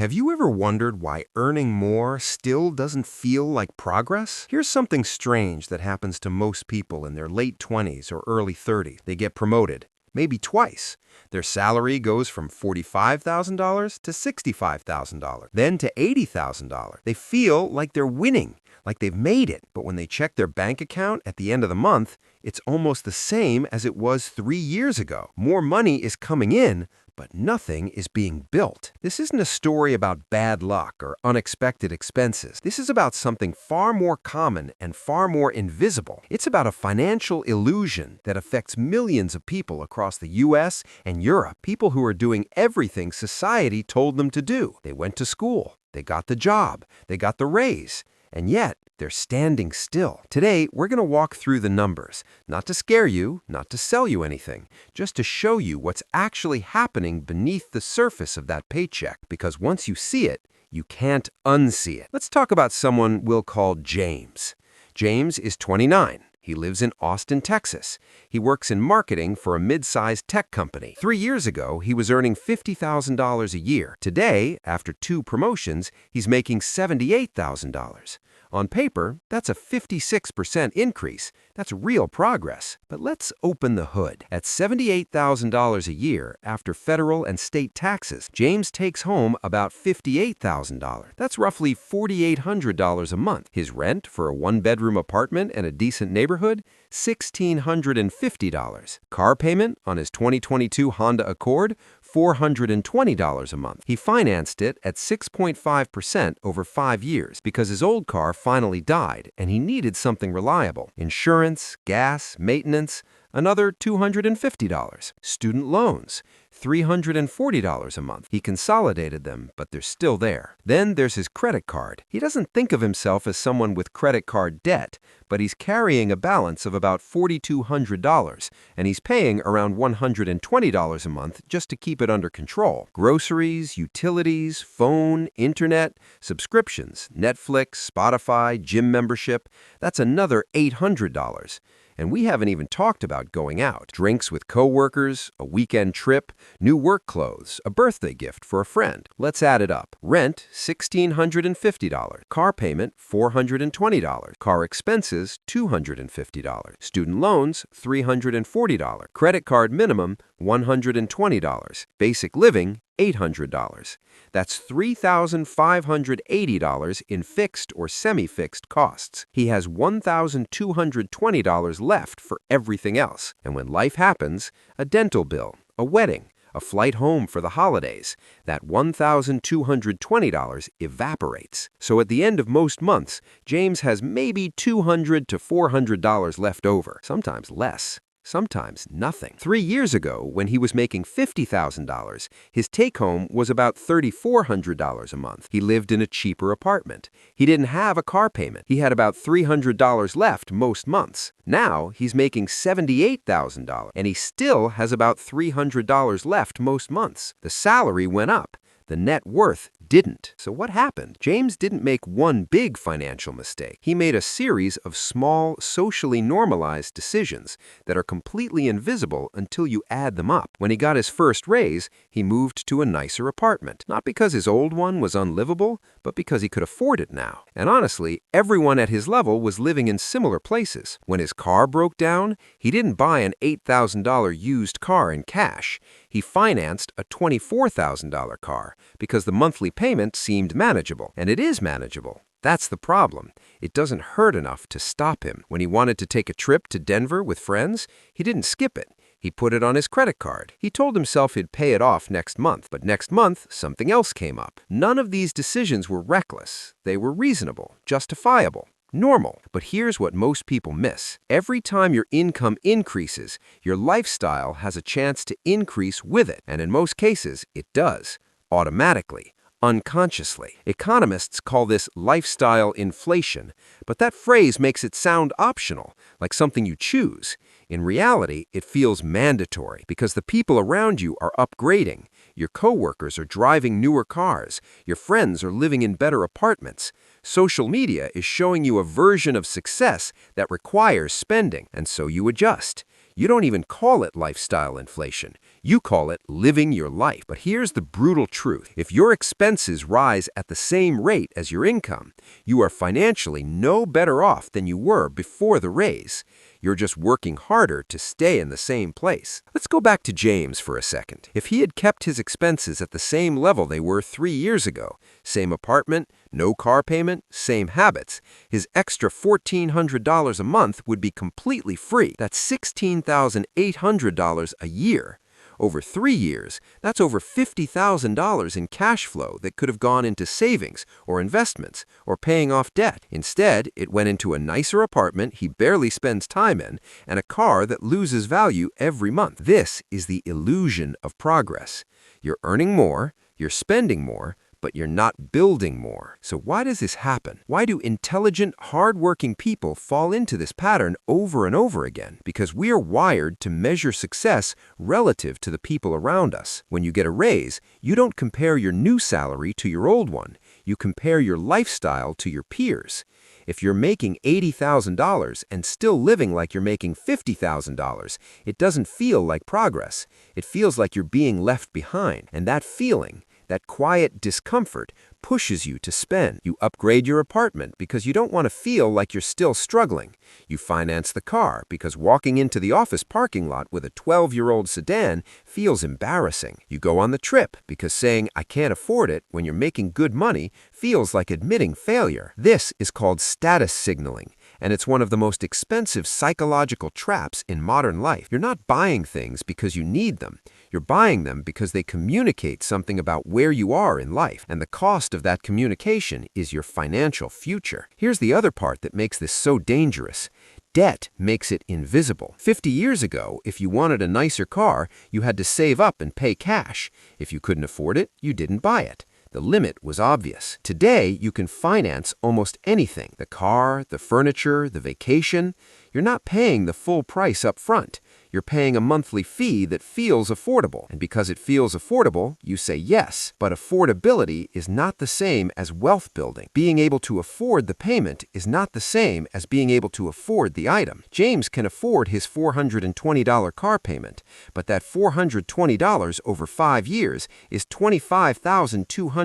Have you ever wondered why earning more still doesn't feel like progress? Here's something strange that happens to most people in their late 20s or early 30s. They get promoted, maybe twice. Their salary goes from $45,000 to $65,000, then to $80,000. They feel like they're winning, like they've made it. But when they check their bank account at the end of the month, it's almost the same as it was 3 years ago. More money is coming in, but nothing is being built. This isn't a story about bad luck or unexpected expenses. This is about something far more common and far more invisible. It's about a financial illusion that affects millions of people across the US and Europe, people who are doing everything society told them to do. They went to school, they got the job, they got the raise, and yet they're standing still. Today, we're going to walk through the numbers, not to scare you, not to sell you anything, just to show you what's actually happening beneath the surface of that paycheck. Because once you see it, you can't unsee it. Let's talk about someone we'll call James. James is 29. He lives in Austin, Texas. He works in marketing for a mid-sized tech company. 3 years ago, he was earning $50,000 a year. Today, after 2 promotions, he's making $78,000. On paper, that's a 56% increase. That's real progress. But let's open the hood. At $78,000 a year, after federal and state taxes, James takes home about $58,000. That's roughly $4,800 a month. His rent for a 1-bedroom apartment and a decent neighborhood, $1,650. Car payment on his 2022 Honda Accord, $420 a month. He financed it at 6.5% over 5 years because his old car finally died and he needed something reliable. Insurance, gas, maintenance, another $250. Student loans, $340 a month. He consolidated them, but they're still there. Then there's his credit card. He doesn't think of himself as someone with credit card debt, but he's carrying a balance of about $4,200, and he's paying around $120 a month just to keep it under control. Groceries, utilities, phone, internet, subscriptions, Netflix, Spotify, gym membership, that's another $800. And we haven't even talked about going out. Drinks with coworkers, a weekend trip, new work clothes, a birthday gift for a friend. Let's add it up. Rent, $1,650. Car payment, $420. Car expenses, $250. Student loans, $340. Credit card minimum, $120. Basic living, $800. That's $3,580 in fixed or semi-fixed costs. He has $1,220 left for everything else. And when life happens, a dental bill, a wedding, a flight home for the holidays, that $1,220 evaporates. So at the end of most months, James has maybe $200 to $400 left over, sometimes less. Sometimes nothing. 3 years ago, when he was making $50,000, his take-home was about $3,400 a month. He lived in a cheaper apartment. He didn't have a car payment. He had about $300 left most months. Now, he's making $78,000, and he still has about $300 left most months. The salary went up. The net worth didn't. So what happened? James didn't make one big financial mistake. He made a series of small, socially normalized decisions that are completely invisible until you add them up. When he got his first raise, he moved to a nicer apartment. Not because his old one was unlivable, but because he could afford it now. And honestly, everyone at his level was living in similar places. When his car broke down, he didn't buy an $8,000 used car in cash. He financed a $24,000 car because the monthly payment seemed manageable. And it is manageable. That's the problem. It doesn't hurt enough to stop him. When he wanted to take a trip to Denver with friends, he didn't skip it. He put it on his credit card. He told himself he'd pay it off next month, but next month, something else came up. None of these decisions were reckless. They were reasonable, justifiable, normal. But here's what most people miss. Every time your income increases, your lifestyle has a chance to increase with it. And in most cases, it does. Automatically. Unconsciously. Economists call this lifestyle inflation, but that phrase makes it sound optional, like something you choose. In reality, it feels mandatory because the people around you are upgrading. Your coworkers are driving newer cars. Your friends are living in better apartments. Social media is showing you a version of success that requires spending, and so you adjust. You don't even call it lifestyle inflation. You call it living your life. But here's the brutal truth. If your expenses rise at the same rate as your income, you are financially no better off than you were before the raise. You're just working harder to stay in the same place. Let's go back to James for a second. If he had kept his expenses at the same level they were 3 years ago, same apartment, no car payment, same habits, his extra $1,400 a month would be completely free. That's $16,800 a year. Over 3 years, that's over $50,000 in cash flow that could have gone into savings or investments or paying off debt. Instead, it went into a nicer apartment he barely spends time in and a car that loses value every month. This is the illusion of progress. You're earning more, you're spending more, but you're not building more. So why does this happen? Why do intelligent, hardworking people fall into this pattern over and over again? Because we are wired to measure success relative to the people around us. When you get a raise, you don't compare your new salary to your old one. You compare your lifestyle to your peers. If you're making $80,000 and still living like you're making $50,000, it doesn't feel like progress. It feels like you're being left behind. And that feeling, that quiet discomfort, pushes you to spend. You upgrade your apartment because you don't want to feel like you're still struggling. You finance the car because walking into the office parking lot with a 12-year-old sedan feels embarrassing. You go on the trip because saying, "I can't afford it," when you're making good money feels like admitting failure. This is called status signaling, and it's one of the most expensive psychological traps in modern life. You're not buying things because you need them. You're buying them because they communicate something about where you are in life, and the cost of that communication is your financial future. Here's the other part that makes this so dangerous. Debt makes it invisible. 50 years ago, if you wanted a nicer car, you had to save up and pay cash. If you couldn't afford it, you didn't buy it. The limit was obvious. Today, you can finance almost anything. The car, the furniture, the vacation. You're not paying the full price up front. You're paying a monthly fee that feels affordable. And because it feels affordable, you say yes. But affordability is not the same as wealth building. Being able to afford the payment is not the same as being able to afford the item. James can afford his $420 car payment, but that $420 over 5 years is $25,200.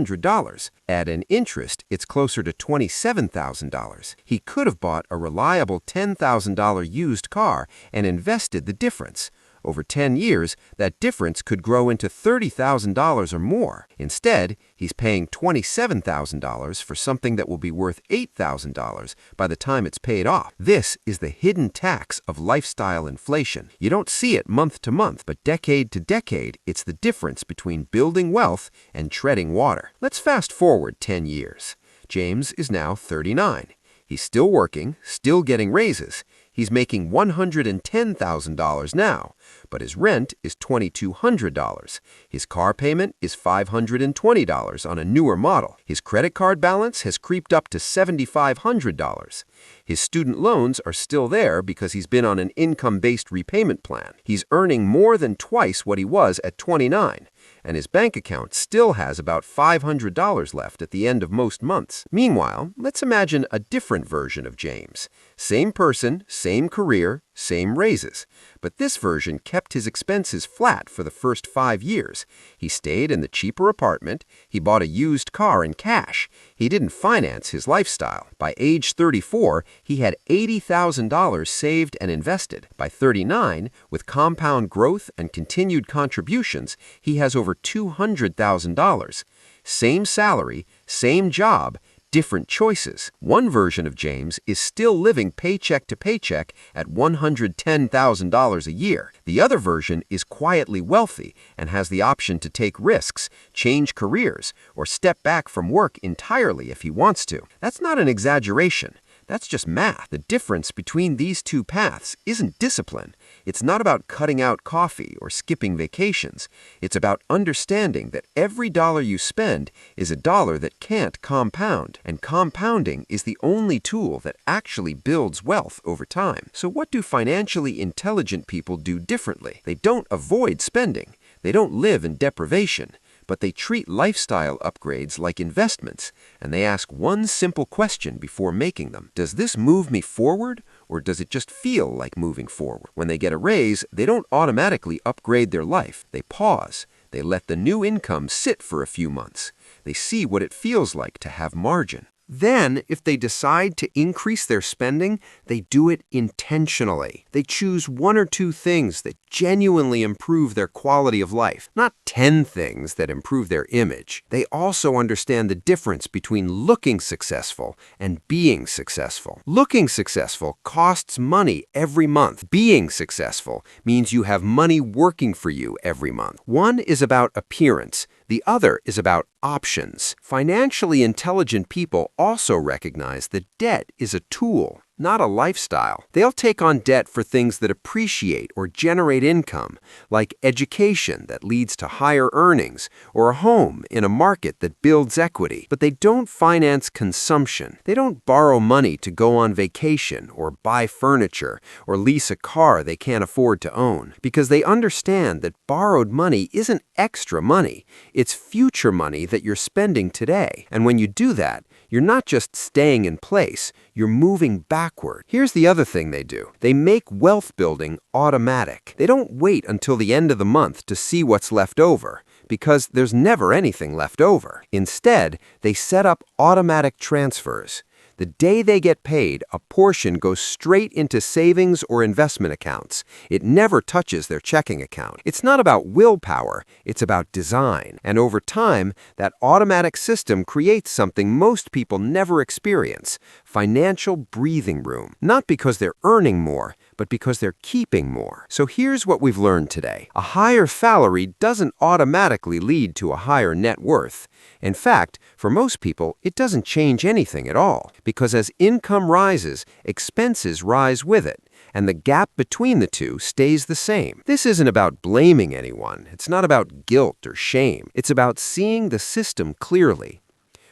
At an interest, it's closer to $27,000. He could have bought a reliable $10,000 used car and invested the difference. Over 10 years, that difference could grow into $30,000 or more. Instead, he's paying $27,000 for something that will be worth $8,000 by the time it's paid off. This is the hidden tax of lifestyle inflation. You don't see it month to month, but decade to decade, it's the difference between building wealth and treading water. Let's fast forward 10 years. James is now 39. He's still working, still getting raises. He's making $110,000 now, but his rent is $2,200. His car payment is $520 on a newer model. His credit card balance has creeped up to $7,500. His student loans are still there because he's been on an income-based repayment plan. He's earning more than twice what he was at 29. And his bank account still has about $500 left at the end of most months. Meanwhile, let's imagine a different version of James. Same person, same career, same raises. But this version kept his expenses flat for the first 5 years. He stayed in the cheaper apartment. He bought a used car in cash. He didn't finance his lifestyle. By age 34, he had $80,000 saved and invested. By 39, with compound growth and continued contributions, he has over $200,000. Same salary, same job, different choices. One version of James is still living paycheck to paycheck at $110,000 a year. The other version is quietly wealthy and has the option to take risks, change careers, or step back from work entirely if he wants to. That's not an exaggeration. That's just math. The difference between these two paths isn't discipline. It's not about cutting out coffee or skipping vacations. It's about understanding that every dollar you spend is a dollar that can't compound. And compounding is the only tool that actually builds wealth over time. So what do financially intelligent people do differently? They don't avoid spending. They don't live in deprivation. But they treat lifestyle upgrades like investments, and they ask one simple question before making them. Does this move me forward, or does it just feel like moving forward? When they get a raise, they don't automatically upgrade their life. They pause. They let the new income sit for a few months. They see what it feels like to have margin. Then, if they decide to increase their spending, they do it intentionally. They choose one or two things that genuinely improve their quality of life, not 10 things that improve their image. They also understand the difference between looking successful and being successful. Looking successful costs money every month. Being successful means you have money working for you every month. One is about appearance. The other is about options. Financially intelligent people also recognize that debt is a tool, not a lifestyle. They'll take on debt for things that appreciate or generate income, like education that leads to higher earnings, or a home in a market that builds equity. But they don't finance consumption. They don't borrow money to go on vacation or buy furniture or lease a car they can't afford to own, because they understand that borrowed money isn't extra money. It's future money that you're spending today. And when you do that, you're not just staying in place, you're moving backward. Here's the other thing they do. They make wealth building automatic. They don't wait until the end of the month to see what's left over, because there's never anything left over. Instead, they set up automatic transfers. The day they get paid, a portion goes straight into savings or investment accounts. It never touches their checking account. It's not about willpower, it's about design. And over time, that automatic system creates something most people never experience: financial breathing room. Not because they're earning more, but because they're keeping more. So here's what we've learned today. A higher salary doesn't automatically lead to a higher net worth. In fact, for most people, it doesn't change anything at all, because as income rises, expenses rise with it, and the gap between the two stays the same. This isn't about blaming anyone. It's not about guilt or shame. It's about seeing the system clearly.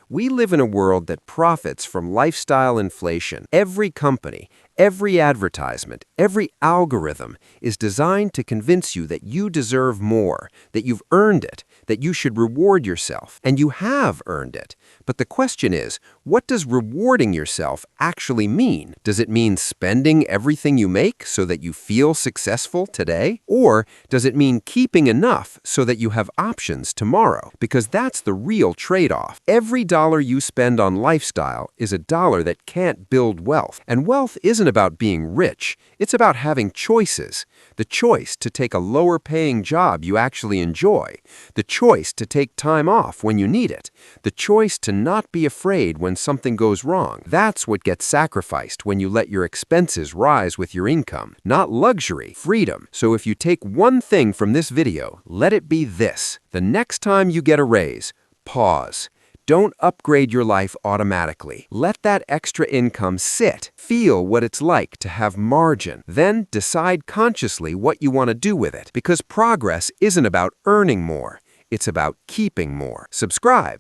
We live in a world that profits from lifestyle inflation. Every company, every advertisement, every algorithm is designed to convince you that you deserve more, that you've earned it, that you should reward yourself. And you have earned it. But the question is, what does rewarding yourself actually mean? Does it mean spending everything you make so that you feel successful today? Or does it mean keeping enough so that you have options tomorrow? Because that's the real trade-off. Every dollar you spend on lifestyle is a dollar that can't build wealth. And wealth isn't about being rich. It's about having choices. The choice to take a lower-paying job you actually enjoy. The choice to take time off when you need it. The choice to not be afraid when something goes wrong. That's what gets sacrificed when you let your expenses rise with your income. Not luxury, freedom. So if you take one thing from this video, let it be this. The next time you get a raise, pause. Don't upgrade your life automatically. Let that extra income sit. Feel what it's like to have margin. Then decide consciously what you want to do with it. Because progress isn't about earning more. It's about keeping more. Subscribe.